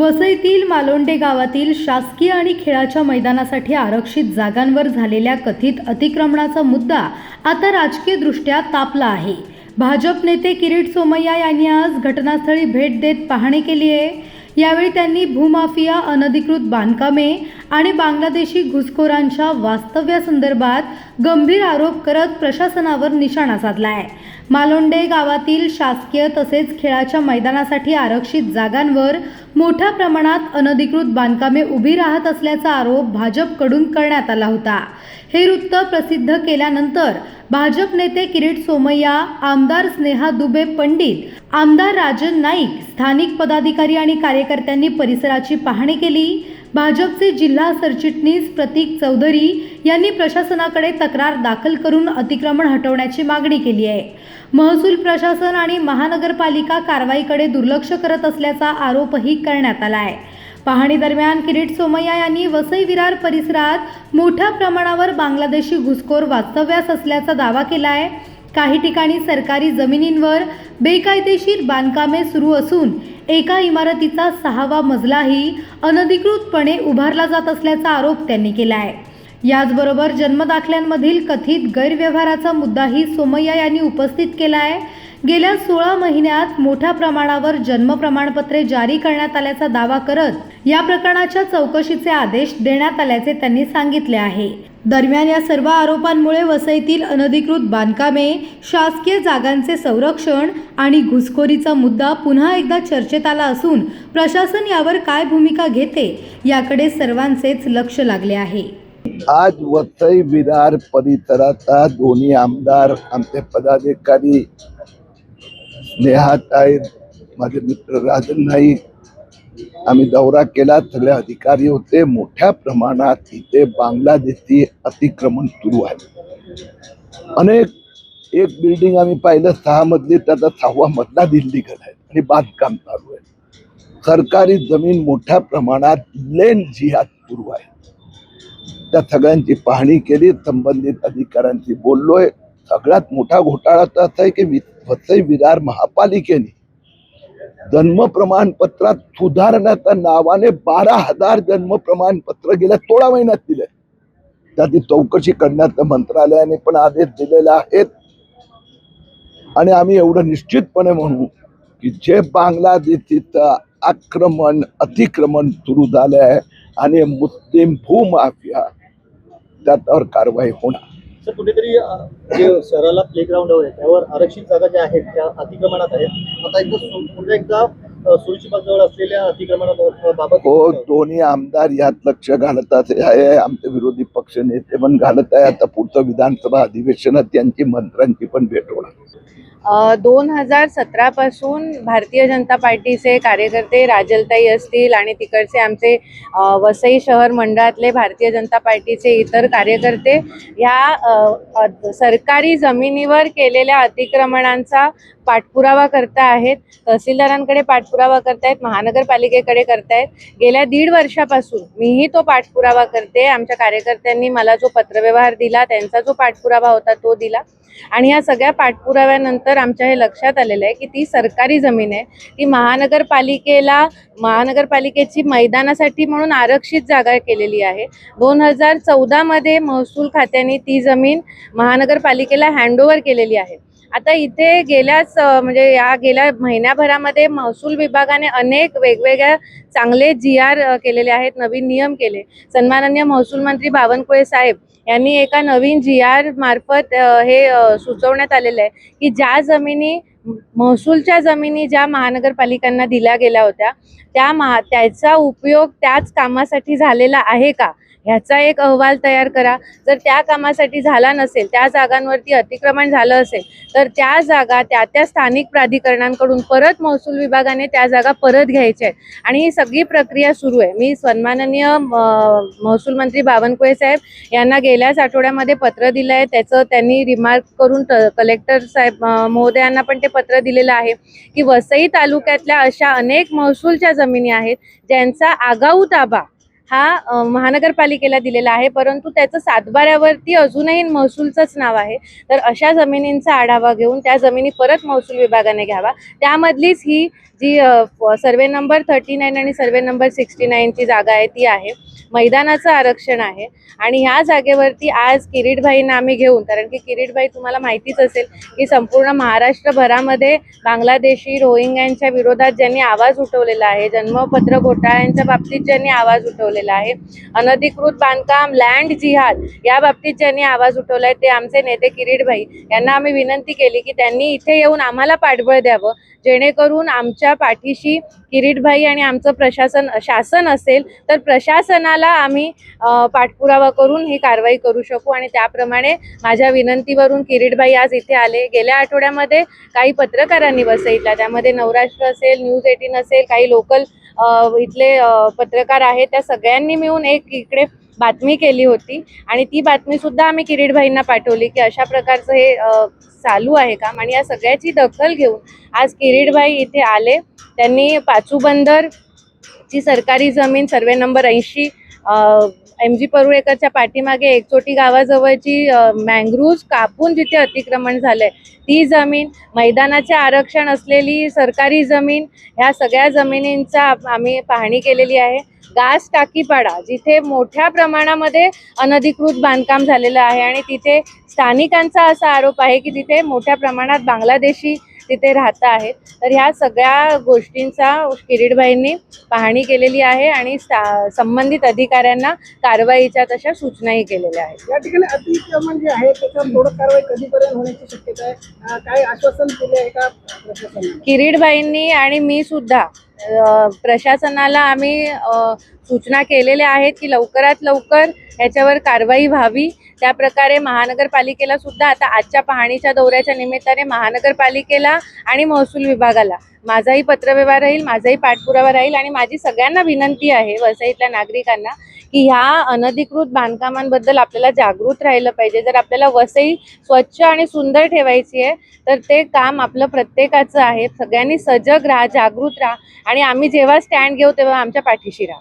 वसईतील मालोंडे गावातील शासकीय आणि खेळाच्या मैदानासाठी आरक्षित जागांवर झालेल्या कथित अतिक्रमणाचा मुद्दा आता राजकीयदृष्ट्या तापला आहे। भाजप नेते किरीट सोमय्या यांनी आज घटनास्थळी भेट देत पाहणी केली आहे। यावेळी त्यांनी भूमाफिया, अनधिकृत बांधकामे आणि बांगलादेशी घुसखोरांच्या वास्तव्यासंदर्भात गंभीर आरोप करत प्रशासनावर निशाणा साधला आहे। मालोंडे गावातील शासकीय तसेच खेळाच्या मैदानासाठी आरक्षित जागांवर मोठ्या प्रमाणात अनधिकृत बांधकामे उभी राहत असल्याचा आरोप भाजपकडून करण्यात आला होता। हे वृत्त प्रसिद्ध केल्यानंतर भाजप नेते किरीट सोमय्या, आमदार स्नेहा दुबे पंडित, आमदार राजन नाईक, स्थानिक पदाधिकारी आणि कार्यकर्त्यांनी परिसराची पाहणी केली। भाजपचे जिल्हा सरचिटणीस प्रतीक चौधरी यांनी प्रशासनाकडे तक्रार दाखल करून अतिक्रमण हटवण्याची मागणी केली आहे। महसूल प्रशासन आणि महानगरपालिका कारवाईकडे दुर्लक्ष करत असल्याचा आरोपही करण्यात आला आहे। पाहणी दरम्यान किरीट सोमय्या यांनी वसई विरार परिसरात मोठ्या प्रमाणावर बांगलादेशी घुसखोर वास्तव्यास असल्याचा दावा केला आहे। काही ठिकाणी सरकारी जमिनींवर बेकायदेशीर बांधकामे सुरू असून एका इमारतीचा 6वा मजलाही अनधिकृतपणे उभारला जात असल्याचा आरोप त्यांनी केला आहे। याचबरोबर जन्मदाखल्यांमधील कथित गैरव्यवहाराचा मुद्दाही सोमय्या यांनी उपस्थित केला आहे। गेल्या 16 महिन्यात मोठ्या प्रमाणावर जन्म प्रमाणपत्रे जारी करण्यात आल्याचा दावा करत या प्रकरणाच्या चौकशीचे आदेश देण्यात आल्याचे त्यांनी सांगितले आहे। दरम्यान या सर्व आरोपांमुळे वसईतील अनधिकृत बांधकामे, शासकीय जागांचे संरक्षण आणि घुसखोरीचा मुद्दा पुन्हा एकदा चर्चेत आला असून प्रशासन यावर काय भूमिका घेते याकडे सर्वांचेच लक्ष लागले आहे। आज वसई विरार परिसराचा दोन्ही आमदार, आमचे पदाधिकारी, स्नेहाताई, माझे मित्र राजन नाईक, आम्ही दौरा केला। सगळे अधिकारी होते। मोठ्या प्रमाणात इथे बांगलादेशी अतिक्रमण सुरू आहे। एक बिल्डिंग आम्ही पाहिलं 6 मजली, त्याचा 6वा मजला दिल्लीगड आहे आणि बांधकाम चालू आहे। सरकारी जमीन मोठ्या प्रमाणात लेन जिहाद सुरू आहे। त्या सगळ्यांची पाहणी केली, संबंधित अधिकाऱ्यांशी बोललोय। सगळ्यात मोठा घोटाळा तर असा आहे की वसई विरार महापालिकेने जन्म प्रमाणपत्रात सुधारण्याच्या नावाने 12,000 जन्म प्रमाणपत्र गेल्या 16 महिन्यात दिले। त्याची चौकशी करण्याचा मंत्रालयाने पण आदेश दिलेला आहे। आणि आम्ही एवढं निश्चितपणे म्हणू की जे बांगलादेशीचं अतिक्रमण सुरू झाले आहे आणि मुस्लिम भूमाफिया, त्यावर कारवाई होणार। सर, कुठेतरी जे शहराला प्लेग्राऊंड आहे त्यावर आरक्षित जागा ज्या आहेत त्या अतिक्रमणात आहेत। आता पुन्हा सुरुचीबाजूवर असलेल्या अतिक्रमणाबाबत दोन्ही आमदार यात लक्ष घालत आहे। आमचे विरोधी पक्ष नेते पण घालत आहे। आता पुढचं विधानसभा अधिवेशनात त्यांची मंत्र्यांची पण भेट होणार। 2017 पासून भारतीय जनता पार्टीचे कार्यकर्ते, राजलताई असतील आणि तिकडचे आमचे वसई शहर मंडळातले भारतीय जनता पार्टीचे इतर कार्यकर्ते ह्या सरकारी जमिनीवर केलेल्या अतिक्रमणांचा पाठपुरावा करता आहेत। तहसीलदारांकडे पाठपुरावा करतायत, महानगरपालिकेकडे करतायत। गेल्या 1.5 वर्षापासून मीही तो पाठपुरावा करते। आमच्या कार्यकर्त्यांनी मला जो पत्रव्यवहार दिला, त्यांचा जो पाठपुरावा होता तो दिला आणि या सगळ्या पाठपुराव्यानंतर आमच्या हे लक्षात आलेलं आहे की ती सरकारी जमीन आहे। ती महानगरपालिकेची मैदानासाठी म्हणून आरक्षित जागा केलेली आहे। 2014 मध्ये महसूल खात्याने ती जमीन महानगरपालिकेला हँडओव्हर केलेली आहे। आता इथे गेल्या महिन्याभरामध्ये महसूल विभागाने अनेक वेगवेगळ्या चांगले GR केलेले आहेत, नवीन नियम केले। सन्माननीय महसूल मंत्री बावनकुळे साहेब यांनी एका नवीन GR मार्फत हे सुचवण्यात आलेलं आहे की ज्या जमिनी महसूलच्या जमिनी ज्या महानगरपालिकांना दिल्या गेल्या होत्या त्याचा उपयोग त्याच कामासाठी झालेला आहे का, ह्याचा एक अहवाल तयार करा। जर त्या कामासाठी झाला नसेल, त्या जागांवरती अतिक्रमण झालं असेल, तर त्या जागा त्या स्थानिक प्राधिकरणांकडून परत महसूल विभागाने त्या जागा परत घ्यायच्या आहेत आणि ही सगळी प्रक्रिया सुरू आहे। मी सन्माननीय महसूल मंत्री बावनकुळे साहेब यांना गेल्याच आठवड्यामध्ये पत्र दिलं आहे। त्याचं त्यांनी रिमार्क करून कलेक्टर साहेब महोदयांना पण ते पत्र दिलेलं आहे की वसई तालुक्यातल्या अशा अनेक महसूलच्या जमिनी आहेत ज्यांचा आगाऊ ताबा हा महानगरपालिकेला दिलेला आहे, परंतु त्याचं सातबाऱ्यावरती अजूनही महसूलचंच नाव आहे। तर अशा जमिनींचा आढावा घेऊन त्या जमिनी परत महसूल विभागाने घ्यावा। त्यामधलीच ही जी सर्वे नंबर 39 आणि सर्वे नंबर 69 ची जागा आहे ती आहे. मैदानाचं आरक्षण आहे आणि ह्या जागेवरती आज किरीटभाईंना आम्ही घेऊन, कारण की किरीटभाई तुम्हाला माहितीच असेल की संपूर्ण महाराष्ट्रभरामध्ये बांगलादेशी रोहिंग्यांच्या विरोधात ज्यांनी आवाज उठवलेला आहे, जन्मपत्र घोटाळ्यांच्या बाबतीत ज्यांनी आवाज उठवलेला आहे, अनधिकृत बांधकाम लँड जिहाद या बाबतीत ज्यांनी आवाज उठवलाय ते आमचे नेते किरीटभाई यांना आम्ही विनंती केली की त्यांनी इथे येऊन आम्हाला पाठबळ द्यावं, जेणेकरून आमच्या पाठीशी किरीटभाई आणि आमचं शासन असेल तर प्रशासनाला आम्ही पाठपुरावा करून ही कारवाई करू शकू. आणि त्याप्रमाणे माझ्या विनंतीवरून किरीटभाई आज इथे आले. गेल्या आठवड्यामध्ये काही पत्रकारांनी वसईला, त्यामध्ये नवराष्ट्र असेल, न्यूज 18 असेल, काही लोकल इथले पत्रकार आहेत, त्या सगळ्यांनी मिळून एक इकडे बातमी केली होती आणि ती बातमी सुद्धा आम्ही किरीटभाईंना पाठवली की अशा प्रकारचं हे चालू आहे काम. आणि या सगळ्याची दखल घेऊन आज किरीटभाई इथे आले. त्यांनी पाचूबंदर ची सरकारी जमीन सर्वे नंबर 80 MG परुळेकरच्या पाठीमागे एकचोटी गावाजवळची मँग्रुव्ज कापून जिथे अतिक्रमण झालंय ती जमीन, मैदानाचे आरक्षण असलेली सरकारी जमीन, ह्या सगळ्या जमिनींचा आम्ही पाहणी केलेली आहे. गास टाकीपाडा जिथे मोठ्या प्रमाणामध्ये अनधिकृत बांधकाम झालेलं आहे आणि तिथे स्थानिकांचा असा आरोप आहे की तिथे मोठ्या प्रमाणात बांगलादेशी तिथे राहत आहेत. तर ह्या सगळ्या गोष्टींचा किरीटभाईंनी पाहणी केलेली आहे आणि संबंधित अधिकाऱ्यांना कारवाईच्या तशा सूचनाही केलेल्या आहेत. या ठिकाणी अतिक्रमण जे आहे त्याच्यावर थोडं कारवाई कधीपर्यंत होण्याची शक्यता आहे? काय आश्वासन दिले आहे का प्रशासनाने? किरीटभाईंनी आणि मी सुद्धा प्रशासनाला आम्ही सूचना केलेल्या आहेत की लवकरात लवकर ह्याच्यावर कारवाई व्हावी. त्या प्रकारे महानगरपालिकेला सुद्धा आता आजच्या पाहणीच्या दौऱ्याच्या निमित्ताने महानगरपालिकेला आणि महसूल विभागाला माझाही पत्रव्यवहार राहील, माझाही पाठपुरावा राहील आणि माझी सगळ्यांना विनंती आहे वसईतल्या नागरिकांना की ह्या अनधिकृत बांधकामांबद्दल आपल्याला जागृत राहिलं पाहिजे. जर आपल्याला वसई स्वच्छ आणि सुंदर ठेवायची आहे तर ते काम आपलं प्रत्येकाचं आहे. सगळ्यांनी सजग राहा, जागृत राहा आणि आम्ही जेव्हा स्टँड घेऊ तेव्हा आमच्या पाठीशी राहा.